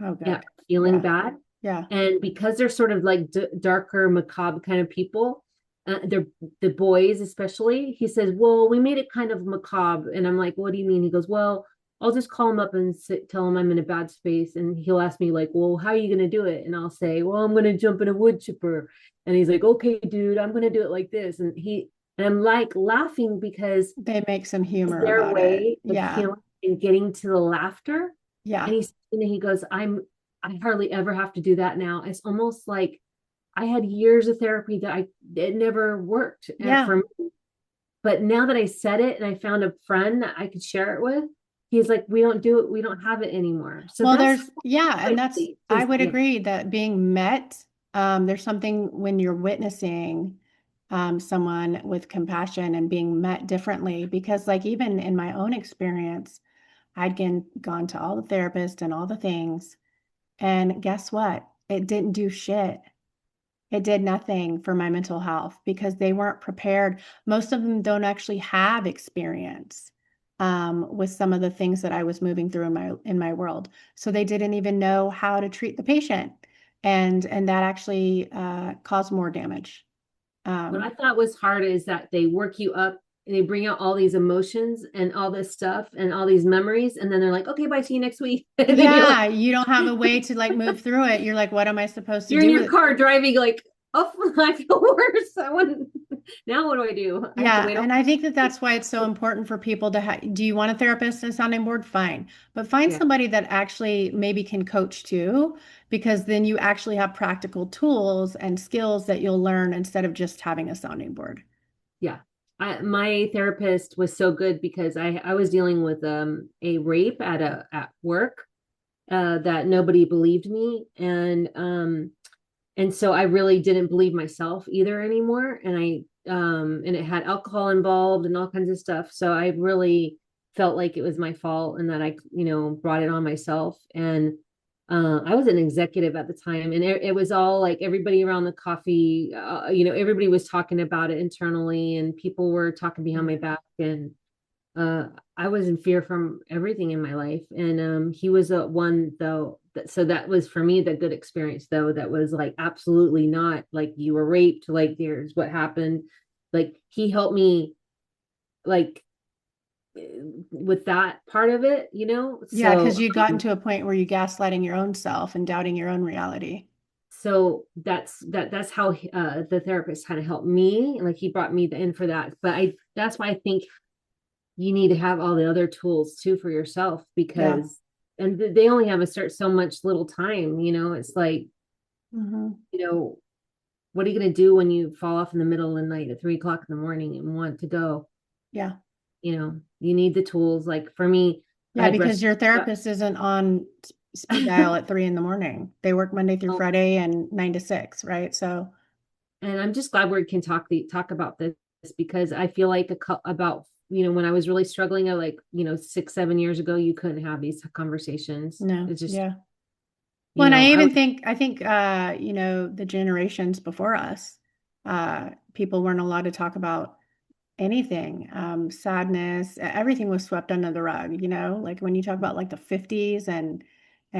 Oh, Yeah, good. feeling Yeah. bad. Yeah. And because they're sort of like darker, macabre kind of people, they're the boys especially. He says, "Well, we made it kind of macabre," and I'm like, "What do you mean?" He goes, "Well, I'll just call him up and tell him I'm in a bad space, and he'll ask me like, well, how are you going to do it?' And I'll say, well, I'm going to jump in a wood chipper." And he's like, "Okay, dude, I'm going to do it like this." And I'm like laughing because They make some it's humor their about it. way of Yeah. healing and getting to the laughter. Yeah. And he goes, I hardly ever have to do that now. It's almost like I had years of therapy that it never worked Yeah. for me. But now that I said it and I found a friend that I could share it with, he's like, we don't do it. We don't have it anymore. So Well, that's yeah, and quite that's, sweet. I would Yeah, agree that being met, there's something when you're witnessing someone with compassion and being met differently, because like even in my own experience, gone to all the therapists and all the things, and guess what? It didn't do shit. It did nothing for my mental health because they weren't prepared. Most of them don't actually have experience with some of the things that I was moving through in my world. So they didn't even know how to treat the patient, and that actually caused more damage. what I Um, thought was hard is that they work you up and they bring out all these emotions and all this stuff and all these memories. And then they're like, okay, bye, see you next week. And then you're like, yeah, you don't have a way to like move through it. You're like, what am I supposed to you're in do your with it? car driving, like, oh, I feel worse. I wouldn't, now what do I do? I have to Yeah, wait. and I think that that's why it's so important for people to do you want a therapist and a sounding board? Fine. But find Yeah. somebody that actually maybe can coach too, because then you actually have practical tools and skills that you'll learn instead of just having a sounding board. Yeah. My therapist was so good because I was dealing with a rape at work that nobody believed me, and so I really didn't believe myself either anymore, and it had alcohol involved and all kinds of stuff, so I really felt like it was my fault and that I brought it on myself. And I was an executive at the time, and it was all like everybody around the coffee, everybody was talking about it internally, and people were talking behind my back, and uh, I was in fear from everything in my life. And he was a one though. So that was for me the good experience though. That was like absolutely not like you were raped. Like here's what happened. Like he helped me like with that part of it. Yeah, because So you'd gotten to a point where you gaslighting your own self and doubting your own reality. that's how the therapist kind of helped me. Like he brought me in for that. But that's why I think you need to have all the other tools too for yourself, Yeah. because and they only have so much little time. It's like, Hmm. what are you going to do when you fall off in the middle of the night at 3 o'clock in the morning and want to go? Yeah. You need the tools. Like for me, I Yeah, had because breast. your therapist isn't on speed dial at 3 in the morning. They work Monday through Friday and 9 to 6, right? So, And I'm just glad we can talk about this, because I feel like about when I was really struggling, I like 6-7 years ago, you couldn't have these conversations. no, It's just yeah. Well, and I I think, the generations before us, people weren't allowed to talk about anything, sadness, everything was swept under the rug, like when you talk about like the 50s and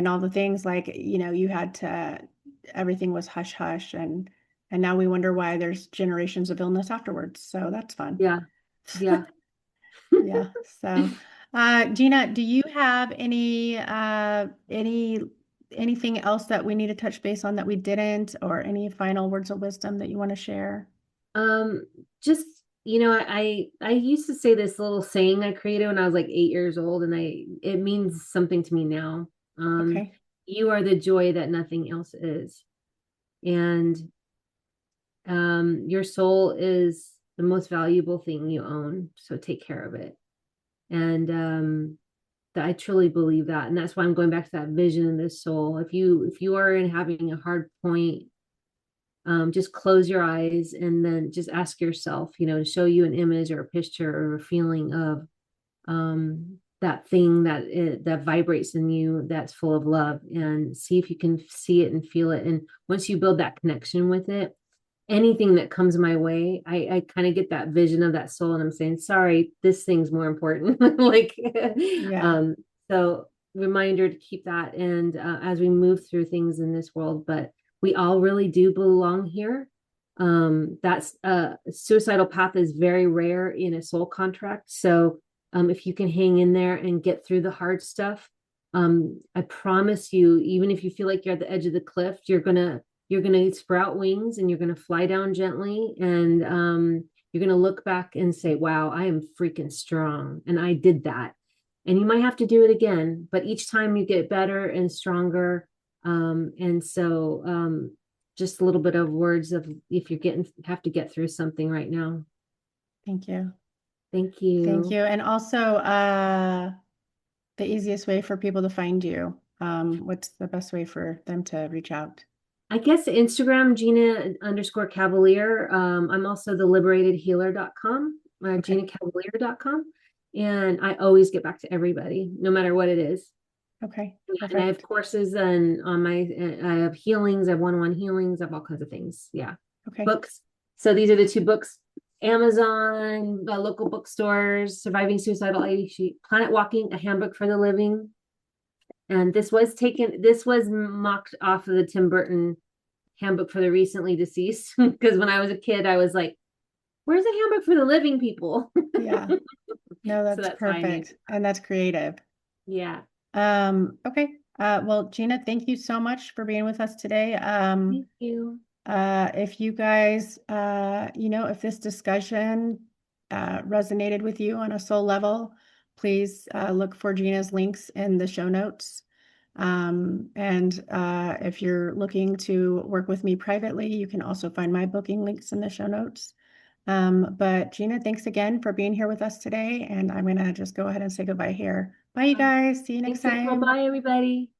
all the things like, you had to, everything was hush hush and now we wonder why there's generations of illness afterwards. So that's fun. yeah, yeah. Yeah. So, Gina, do you have anything else that we need to touch base on that we didn't, or any final words of wisdom that you want to share? Um, just I used to say this little saying I created when I was like 8 years old, and it means something to me now. Um, Okay. you are the joy that nothing else is, and your soul is the most valuable thing you own. So take care of it, and that I truly believe that, and that's why I'm going back to that vision in this soul. If you are in having a hard point, just close your eyes and then just ask yourself, to show you an image or a picture or a feeling of that thing that vibrates in you, that's full of love, and see if you can see it and feel it. And once you build that connection with it, anything that comes my way, I kind of get that vision of that soul, and I'm saying, sorry, this thing's more important. Like, Yeah. um, so reminder to keep that. And as we move through things in this world, but we all really do belong here. That's suicidal path is very rare in a soul contract. So if you can hang in there and get through the hard stuff, I promise you, even if you feel like you're at the edge of the cliff, you're gonna sprout wings and you're gonna fly down gently, and you're gonna look back and say, wow, I am freaking strong, and I did that. And you might have to do it again, but each time you get better and stronger. And so just a little bit of words of if you're have to get through something right now. Thank you. Thank you. Thank you. And also, the easiest way for people to find you. What's the best way for them to reach out? I guess Instagram, Gina_Cavalier. I'm also the liberatedhealer.com, Okay. GinaCavalier.com. And I always get back to everybody, no matter what it is. Okay. And I have Perfect. courses and I have healings, I have one-on-one healings, I have all kinds of things. Yeah. Okay. Books. So these are the 2 books: Amazon, local bookstores, Surviving Suicidal, Ideation, Planet Walking, A Handbook for the Living. And this was mocked off of the Tim Burton Handbook for the Recently Deceased. Because when I was a kid, I was like, where's a handbook for the living people? Yeah. No, So that's that's why I named perfect. it. And that's creative. Yeah. Okay. Well, Gina, thank you so much for being with us today. Thank you. If you guys, if this discussion resonated with you on a soul level, please look for Gina's links in the show notes. And if you're looking to work with me privately, you can also find my booking links in the show notes. But Gina, thanks again for being here with us today. And I'm going to just go ahead and say goodbye here. Bye, you guys. See you next Thanks, April. time. Bye, everybody.